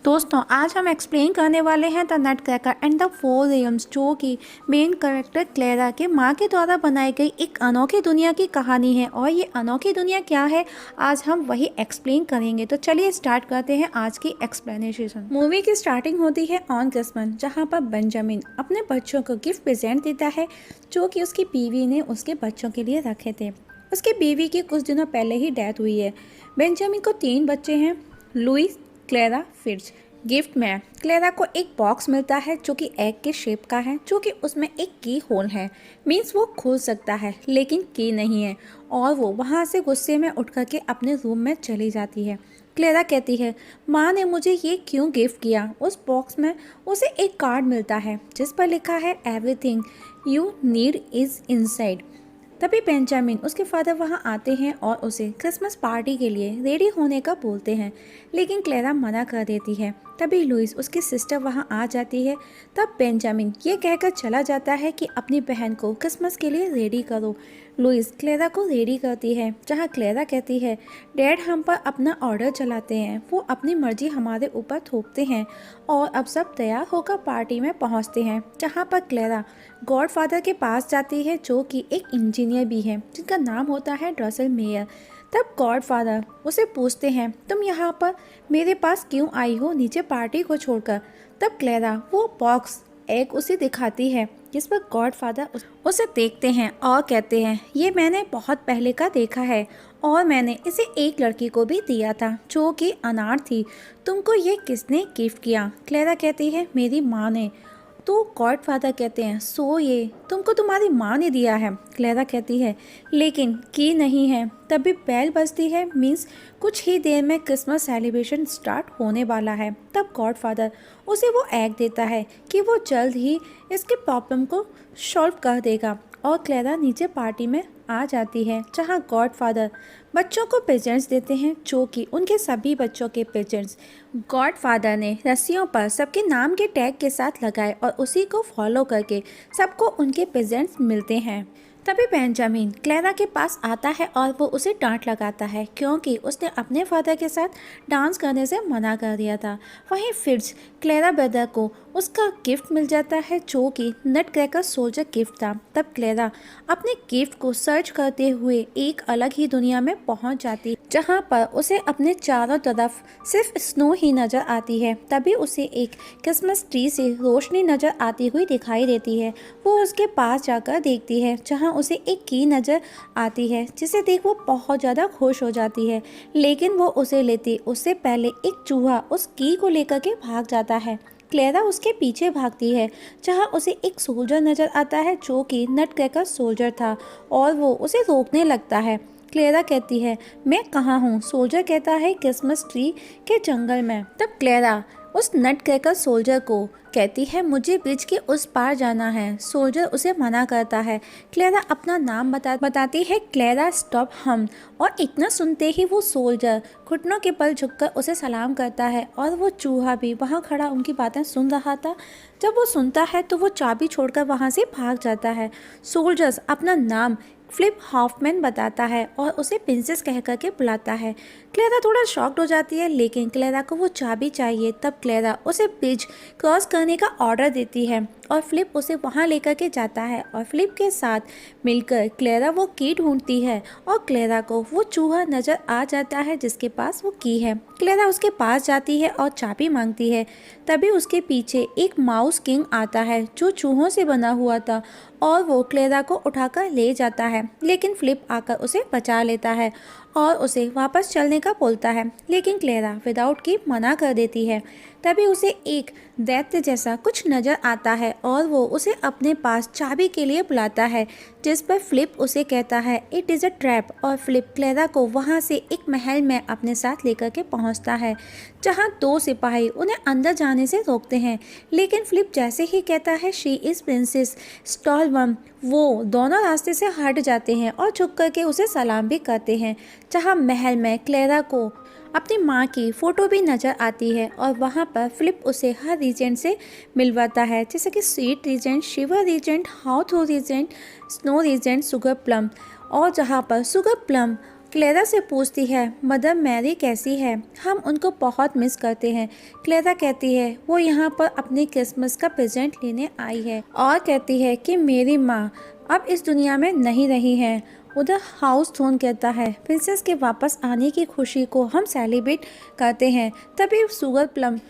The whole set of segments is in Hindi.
दोस्तों आज हम एक्सप्लेन करने वाले हैं the nutcracker and the four realms, जो कि मेन कैरेक्टर क्लेरा के माँ के द्वारा बनाई गई एक अनोखी दुनिया की कहानी है। और ये अनोखी दुनिया क्या है आज हम वही एक्सप्लेन करेंगे। तो चलिए स्टार्ट करते हैं आज की एक्सप्लेनेशन। मूवी की स्टार्टिंग होती है ऑन क्रिसमस, जहाँ पर बेंजामिन अपने बच्चों को गिफ्ट प्रेजेंट देता है जो कि उसकी बीवी ने उसके बच्चों के लिए रखे थे। उसकी बीवी की कुछ दिनों पहले ही डेथ हुई है। बेंजामिन को 3 बच्चे हैं, लुइस, क्लेरा, फिट्ज। गिफ्ट में क्लेरा को एक बॉक्स मिलता है जो कि एग के शेप का है, जो कि उसमें एक की होल है। मीन्स वो खुल सकता है लेकिन की नहीं है, और वो वहाँ से गुस्से में उठ करके अपने रूम में चली जाती है। क्लेरा कहती है, माँ ने मुझे ये क्यों गिफ्ट किया। उस बॉक्स में उसे एक कार्ड मिलता है जिस पर लिखा है everything you need is inside. तभी बेंजामिन उसके फादर वहाँ आते हैं और उसे क्रिसमस पार्टी के लिए रेडी होने का बोलते हैं, लेकिन क्लेरा मना कर देती है। तभी लुइस उसकी सिस्टर वहाँ आ जाती है। तब बेंजामिन ये कहकर चला जाता है कि अपनी बहन को क्रिसमस के लिए रेडी करो। लुइस क्लेरा को रेडी करती है, जहाँ क्लेरा कहती है, डैड हम पर अपना ऑर्डर चलाते हैं, वो अपनी मर्जी हमारे ऊपर थोपते हैं। और अब सब तैयार होकर पार्टी में पहुँचते हैं, जहाँ पर क्लेरा गॉडफादर के पास जाती है जो कि एक इंजीनियर भी है जिनका नाम होता है ड्रसल मेयर। तब गॉडफादर उसे पूछते हैं, तुम यहाँ पर मेरे पास क्यों आई हो नीचे पार्टी को छोड़कर। तब क्लेरा वो बॉक्स एग उसे दिखाती है, जिस पर गॉडफादर उसे देखते हैं और कहते हैं, ये मैंने बहुत पहले का देखा है और मैंने इसे एक लड़की को भी दिया था जो कि अनाथ थी। तुमको ये किसने गिफ्ट किया। क्लेरा कहती है, मेरी माँ ने। तो गॉडफादर कहते हैं, सो ये तुमको तुम्हारी माँ ने दिया है। क्लेरा कहती है, लेकिन की नहीं है। तभी बेल बजती है, मीन्स कुछ ही देर में क्रिसमस सेलिब्रेशन स्टार्ट होने वाला है। तब गॉडफादर उसे वो एग देता है कि वो जल्द ही इसके प्रॉब्लम को सॉल्व कर देगा। और क्लेरा नीचे पार्टी में आ जाती है, जहाँ गॉडफादर बच्चों को प्रेजेंट्स देते हैं जो कि उनके सभी बच्चों के प्रेजेंट्स गॉडफादर ने रस्सियों पर सबके नाम के टैग के साथ लगाए और उसी को फॉलो करके सबको उनके प्रेजेंट्स मिलते हैं। तभी बेंजामिन क्लेरा के पास आता है और वो उसे डांट लगाता है क्योंकि उसने अपने फादर के साथ डांस करने से मना कर दिया था। वहीं फिट्ज क्लेरा ब्रदर को उसका गिफ्ट मिल जाता है जो कि नट क्रैकर सोल्जर गिफ्ट था। तब क्लेरा अपने गिफ्ट को सर्च करते हुए एक अलग ही दुनिया में पहुंच जाती, जहां पर उसे अपने चारों तरफ सिर्फ स्नो ही नजर आती है। तभी उसे एक क्रिसमस ट्री से रोशनी नजर आती हुई दिखाई देती है। वो उसके पास जाकर देखती है, जहां उसे एक की नजर आती है, जिसे देख वो बहुत ज़्यादा खुश हो जाती है। लेकिन वो उसे लेती उससे पहले एक चूहा उस की को लेकर के भाग जाता है। क्लेरा उसके पीछे भागती है, जहां उसे एक सोल्जर नजर आता है जो कि नट क्रैकर सोल्जर था, और वो उसे रोकने लगता है। क्लेरा कहती है, मैं कहाँ हूँ। सोल्जर कहता है, क्रिसमस ट्री के जंगल में। तब क्लेरा उस नट क्रैकर सोल्जर को कहती है, मुझे ब्रिज के उस पार जाना है। सोल्जर उसे मना करता है। क्लेरा अपना नाम बताती है, क्लेरा स्टॉप हम। और इतना सुनते ही वो सोल्जर घुटनों के बल झुककर उसे सलाम करता है, और वो चूहा भी वहाँ खड़ा उनकी बातें सुन रहा था। जब वो सुनता है तो वो चाबी छोड़कर वहाँ से भाग जाता है। सोल्जर्स अपना नाम फ्लिप हॉफमैन बताता है और उसे प्रिंसेस कह करके बुलाता है। क्लेरा थोड़ा शॉक्ड हो जाती है, लेकिन क्लेरा को वो चाबी चाहिए। तब क्लेरा उसे ब्रिज क्रॉस करने का ऑर्डर देती है और फ्लिप उसे वहाँ लेकर के जाता है, और फ्लिप के साथ मिलकर क्लेरा वो की ढूंढती है और क्लेरा को वो चूहा नज़र आ जाता है जिसके पास वो की है। क्लेरा उसके पास जाती है और चाबी मांगती है। तभी उसके पीछे एक माउस किंग आता है जो चूहों से बना हुआ था, और वो क्लेरा को उठाकर ले जाता है, लेकिन फ्लिप आकर उसे बचा लेता है और उसे वापस चलने का बोलता है। लेकिन क्लेरा विदाउट की मना कर देती है। तभी उसे एक दैत्य जैसा कुछ नज़र आता है और वो उसे अपने पास चाबी के लिए बुलाता है, जिस पर फ्लिप उसे कहता है, इट इज़ अ ट्रैप। और फ्लिप क्लेरा को वहाँ से एक महल में अपने साथ लेकर के पहुँचता है, जहाँ 2 सिपाही उन्हें अंदर जाने से रोकते हैं। लेकिन फ्लिप जैसे ही कहता है, शी इज़ प्रिंसेस स्टॉलवर्म, वो दोनों रास्ते से हट जाते हैं और झुक करके उसे सलाम भी करते हैं। जहाँ महल में क्लेरा को अपनी माँ की फ़ोटो भी नज़र आती है, और वहाँ पर फ्लिप उसे हर रीजेंट से मिलवाता है, जैसे कि स्वीट रीजेंट, शिवर रीजेंट, हाउथो regent, snow regent, sugar plum. और जहाँ पर सुगर प्लम क्लेरा से पूछती है मदर मैरी कैसी है, हम उनको बहुत मिस करते हैं। क्लेरा कहती है वो यहाँ पर अपनी क्रिसमस का प्रेजेंट लेने आई है और कहती है कि मेरी माँ अब इस दुनिया में नहीं रही है। उधर हाउस थोन कहता है प्रिंसेस के वापस आने की खुशी को हम सेलिब्रेट करते हैं। तभी शुगर प्लम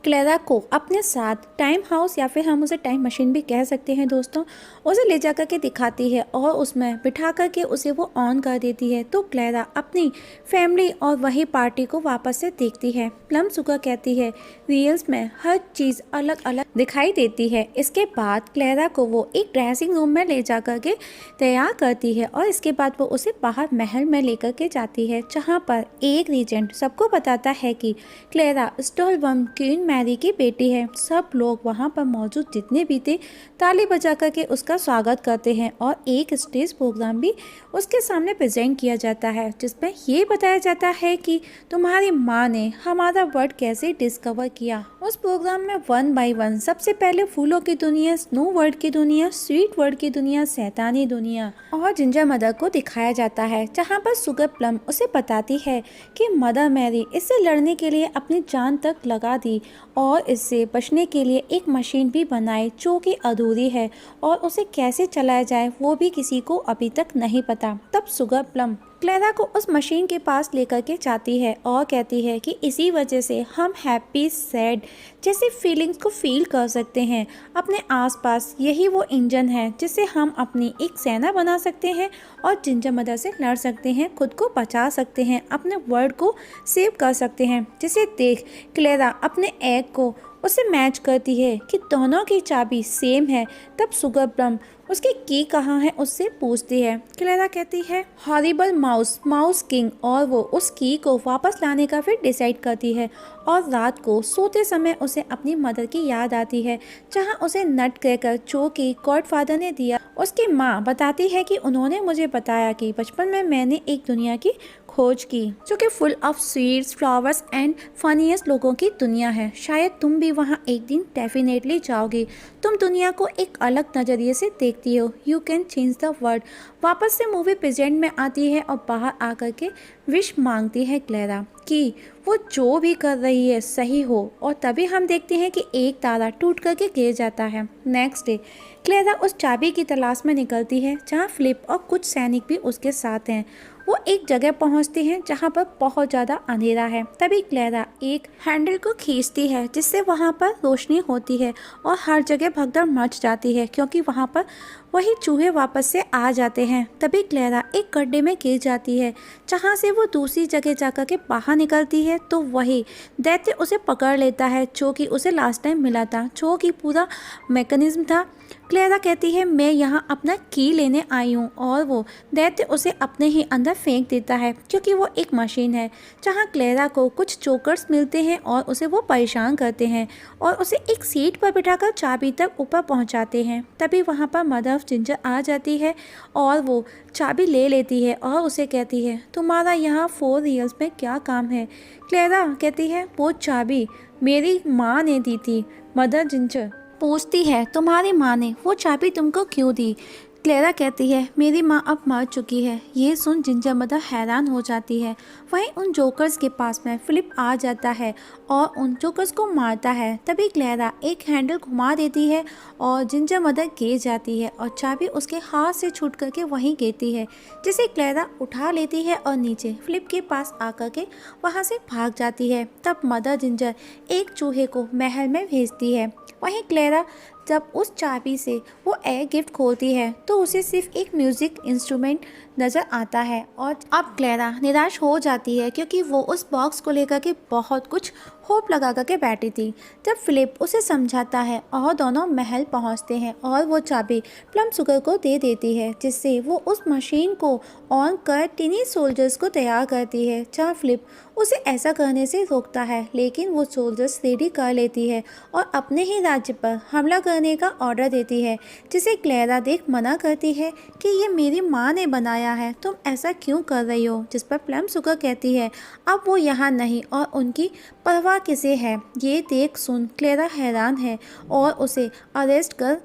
क्लेरा को अपने साथ टाइम हाउस या फिर हम उसे टाइम मशीन भी कह सकते हैं दोस्तों, उसे ले जा कर के दिखाती है और उसमें बिठा कर के उसे वो ऑन कर देती है। तो क्लेरा अपनी फैमिली और वही पार्टी को वापस से देखती है। प्लम शुगर कहती है रियल्स में हर चीज़ अलग अलग दिखाई देती है। इसके बाद क्लेरा को वो एक ड्रेसिंग रूम में ले जा कर के तैयार करती है और इसके बाद वो उसे बाहर महल में लेकर के जाती है, जहाँ पर एक रीजेंट सबको बताता है कि क्लेरा स्टोलवर्म क्वीन मैरी की बेटी है। सब लोग वहाँ पर मौजूद जितने भी थे ताली बजा कर के उसका स्वागत करते हैं और एक स्टेज प्रोग्राम भी उसके सामने प्रेजेंट किया जाता है, जिसमें ये बताया जाता है कि तुम्हारी माँ ने हमारा वर्ड कैसे डिस्कवर किया। उस प्रोग्राम में 1 बाय 1 सबसे पहले फूलों की दुनिया, स्नो वर्ल्ड की दुनिया, स्वीट वर्ल्ड की दुनिया, शैतानी दुनिया और जिंजर मदर को दिखाया जाता है, जहाँ पर शुगर प्लम उसे बताती है कि मदर मैरी इससे लड़ने के लिए अपनी जान तक लगा दी और इससे बचने के लिए एक मशीन भी बनाई जो कि अधूरी है और उसे कैसे चलाया जाए वो भी किसी को अभी तक नहीं पता। तब शुगर प्लम क्लेरा को उस मशीन के पास लेकर के जाती है और कहती है कि इसी वजह से हम हैप्पी, सैड जैसी फीलिंग्स को फील कर सकते हैं अपने आसपास। यही वो इंजन है जिससे हम अपनी एक सेना बना सकते हैं और जिंजर मदर से लड़ सकते हैं, खुद को बचा सकते हैं, अपने वर्ल्ड को सेव कर सकते हैं। जिसे देख क्लेरा अपने एग को उसे मैच करती है कि दोनों की चाबी सेम है। तब शुगर प्लम उसकी की कहाँ है उससे पूछती है। क्लेरा कहती है हॉरिबल माउस, माउस किंग, और वो उस की को वापस लाने का फिर डिसाइड करती है। और रात को सोते समय उसे अपनी मदर की याद आती है, जहाँ उसे नट क्रैकर जो कि गॉडफादर ने दिया। उसकी माँ बताती है कि उन्होंने मुझे बताया कि बचपन में मैंने एक दुनिया की खोज की जो कि full of sweets, flowers and funniest लोगों की दुनिया है। शायद तुम भी वहाँ एक दिन डेफिनेटली जाओगी। तुम दुनिया को एक अलग नज़रिए से देखती हो। You can change the world. वापस से मूवी प्रेजेंट में आती है और बाहर आकर के विश मांगती है क्लेरा कि वो जो भी कर रही है सही हो। और तभी हम देखते हैं कि एक तारा टूट करके गिर जाता है। नेक्स्ट डे क्लेरा उस चाबी की तलाश में निकलती है, जहाँ फिलिप और कुछ सैनिक भी उसके साथ हैं। वो एक जगह पहुंचते हैं जहां पर बहुत ज़्यादा अंधेरा है। तभी क्लेरा एक हैंडल को खींचती है जिससे वहां पर रोशनी होती है और हर जगह भगदड़ मच जाती है, क्योंकि वहां पर वही चूहे वापस से आ जाते हैं। तभी क्लेरा एक गड्ढे में गिर जाती है, जहां से वो दूसरी जगह जाकर के बाहर निकलती है तो वही दैत्य उसे पकड़ लेता है, जो कि उसे लास्ट टाइम मिला था, जो कि पूरा मैकेनिज्म था। क्लेरा कहती है मैं यहाँ अपना की लेने आई हूँ और वो दैत्य उसे अपने ही अंदर फेंक देता है, क्योंकि वो एक मशीन है। जहाँ क्लेरा को कुछ जोकर्स मिलते हैं और उसे वो परेशान करते हैं और उसे एक सीट पर बिठाकर चाबी तक ऊपर पहुँचाते हैं। तभी वहाँ पर मदर ऑफ जिंजर आ जाती है और वो चाबी ले लेती है और उसे कहती है तुम्हारा यहाँ 4 रियल्स में क्या काम है। क्लेरा कहती है वो चाबी मेरी माँ ने दी थी। मदर जिंजर पूछती है तुम्हारी माँ ने वो चाबी तुमको क्यों दी। क्लेरा कहती है मेरी माँ अब मर चुकी है। ये सुन जिंजर मदर हैरान हो जाती है। वहीं उन जोकर्स के पास में फिलिप आ जाता है और उन जोकर्स को मारता है। तभी क्लेरा एक हैंडल घुमा देती है और जिंजर मदर गिर जाती है और चाबी उसके हाथ से छूट करके वहीं गिरती है, जिसे क्लेरा उठा लेती है और नीचे फिलिप के पास आकर के वहाँ से भाग जाती है। तब मदर जिंजर एक चूहे को महल में भेजती है। वहीं क्लेरा जब उस चाबी से वो एयर गिफ्ट खोलती है तो उसे सिर्फ एक म्यूजिक इंस्ट्रूमेंट नज़र आता है और अब क्लेरा निराश हो जाती है, क्योंकि वो उस बॉक्स को लेकर के बहुत कुछ होप लगा कर के बैठी थी। जब फिलिप उसे समझाता है और दोनों महल पहुंचते हैं और वो चाबी प्लम शुगर को दे देती है, जिससे वो उस मशीन को ऑन कर टीनी सोल्जर्स को तैयार करती है। जहाँ फिलिप उसे ऐसा करने से रोकता है, लेकिन वो सोल्जर्स रेडी कर लेती है और अपने ही राज्य पर हमला करने का ऑर्डर देती है, जिसे क्लेरा देख मना करती है कि ये मेरी माँ ने बनाया है, तुम ऐसा क्यों कर रही हो। जिस पर प्लम शुगर कहती है अब वो यहाँ नहीं और उनकी परवाह किसे है। ये देख सुन क्लेरा हैरान है और उसे अरेस्ट कर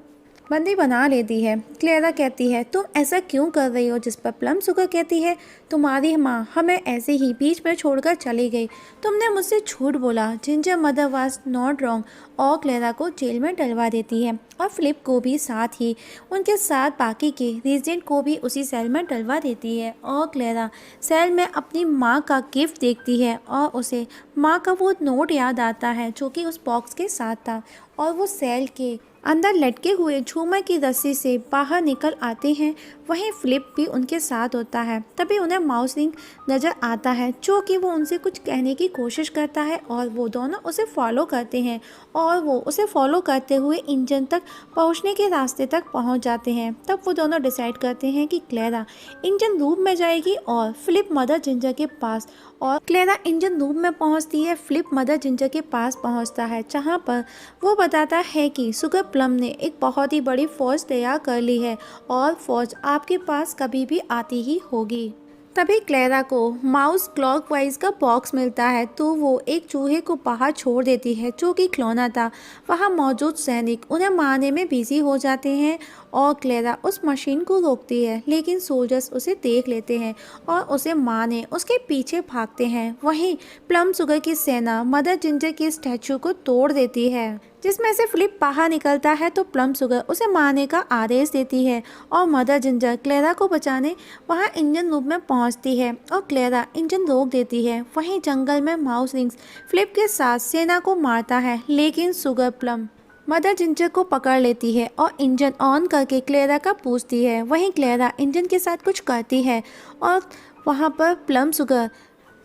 बंदी बना लेती है। क्लेरा कहती है, तुम ऐसा क्यों कर रही हो? जिस पर प्लम शुगर कहती है, तुम्हारी माँ हमें ऐसे ही बीच में छोड़कर चली गई। तुमने मुझसे झूठ बोला। Ginger mother was not wrong और क्लेरा को जेल में डलवा देती है और फिलिप को भी, साथ ही उनके साथ बाकी के रेजिडेंट को भी उसी सेल में डलवा देती है। और क्लेरा सेल में अपनी माँ का गिफ्ट देखती है और उसे माँ का वो नोट याद आता है जो कि उस बॉक्स के साथ था। और वो सेल के अंदर लटके हुए झूमर की रस्सी से बाहर निकल आते हैं। वहीं फिलिप भी उनके साथ होता है। तभी उन्हें माउस रिंग नज़र आता है जो कि वो उनसे कुछ कहने की कोशिश करता है और वो दोनों उसे फॉलो करते हैं और वो उसे फॉलो करते हुए इंजन तक पहुंचने के रास्ते तक पहुंच जाते हैं। तब वो दोनों डिसाइड करते हैं कि क्लेरा इंजन रूम में जाएगी और फिलिप मदर जिंजर के पास। और क्लेरा इंजन रूम में पहुंचती है, फिलिप मदर जिंजर के पास पहुंचता है जहां पर वो बताता है कि शुगर प्लम ने एक बहुत ही बड़ी फौज तैयार कर ली है और फौज आपके पास कभी भी आती ही होगी। तभी क्लेरा को माउस क्लॉकवाइज का बॉक्स मिलता है तो वो एक चूहे को बाहर छोड़ देती है जो कि खिलौना था। वहाँ मौजूद सैनिक उन्हें मारने में बिजी हो जाते हैं और क्लेरा उस मशीन को रोकती है, लेकिन सोल्जर्स उसे देख लेते हैं और उसे मारने उसके पीछे भागते हैं। वहीं प्लम शुगर की सेना मदर जिंजर के स्टैचू को तोड़ देती है, जिसमें से फिलिप बाहर निकलता है तो प्लम शुगर उसे मारने का आदेश देती है और मदर जिंजर क्लेरा को बचाने वहां इंजन रूम में पहुंचती है और क्लेरा इंजन रोक देती है। वहीं जंगल में माउस रिंग्स फिलिप के साथ सेना को मारता है, लेकिन शुगर प्लम मदर जिंजर को पकड़ लेती है और इंजन ऑन करके क्लेरा का पूछती है। वहीं क्लेरा इंजन के साथ कुछ करती है और वहां पर प्लम शुगर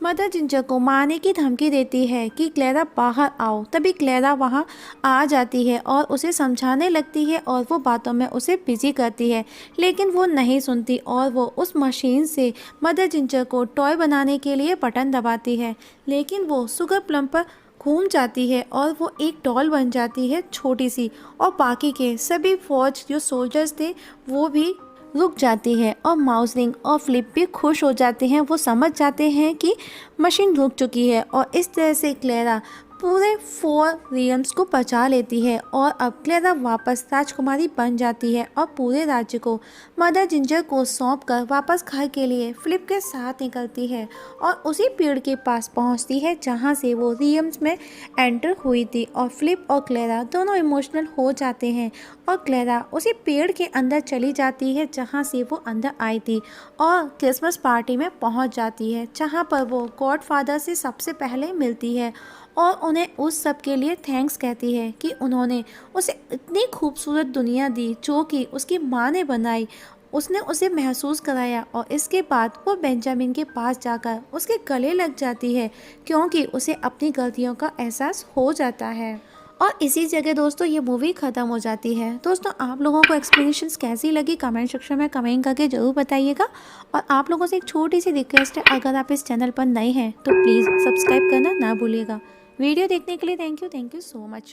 मदर जिंजर को मारने की धमकी देती है कि क्लेरा बाहर आओ। तभी क्लेरा वहां आ जाती है और उसे समझाने लगती है और वो बातों में उसे बिजी करती है, लेकिन वो नहीं सुनती और वो उस मशीन से मदर जिंजर को टॉय बनाने के लिए बटन दबाती है, लेकिन वो शुगर प्लम पर घूम जाती है और वो एक डॉल बन जाती है छोटी सी। और बाकी के सभी फौज जो सोल्जर्स थे वो भी रुक जाती है और माउस रिंग और फिलिप भी खुश हो जाते हैं। वो समझ जाते हैं कि मशीन रुक चुकी है और इस तरह से क्लेरा पूरे 4 रियम्स को बचा लेती है और अब क्लेरा वापस राजकुमारी बन जाती है और पूरे राज्य को मदर जिंजर को सौंपकर वापस घर के लिए फिलिप के साथ निकलती है और उसी पेड़ के पास पहुंचती है जहां से वो रियम्स में एंटर हुई थी। और फिलिप और क्लेरा दोनों इमोशनल हो जाते हैं और क्लेरा उसी पेड़ के अंदर चली जाती है जहां से वो अंदर आई थी और क्रिसमस पार्टी में पहुंच जाती है जहां पर वो गॉडफादर से सबसे पहले मिलती है और उन्हें उस सब के लिए थैंक्स कहती है कि उन्होंने उसे इतनी खूबसूरत दुनिया दी जो कि उसकी माँ ने बनाई, उसने उसे महसूस कराया। और इसके बाद वो बेंजामिन के पास जाकर उसके गले लग जाती है क्योंकि उसे अपनी गलतियों का एहसास हो जाता है। और इसी जगह दोस्तों ये मूवी ख़त्म हो जाती है। दोस्तों आप लोगों को एक्सप्लेनेशंस कैसी लगी कमेंट सेक्शन में कमेंट करके ज़रूर बताइएगा। और आप लोगों से एक छोटी सी रिक्वेस्ट है, अगर आप इस चैनल पर नए हैं तो प्लीज़ सब्सक्राइब करना ना भूलिएगा। वीडियो देखने के लिए थैंक यू सो मच।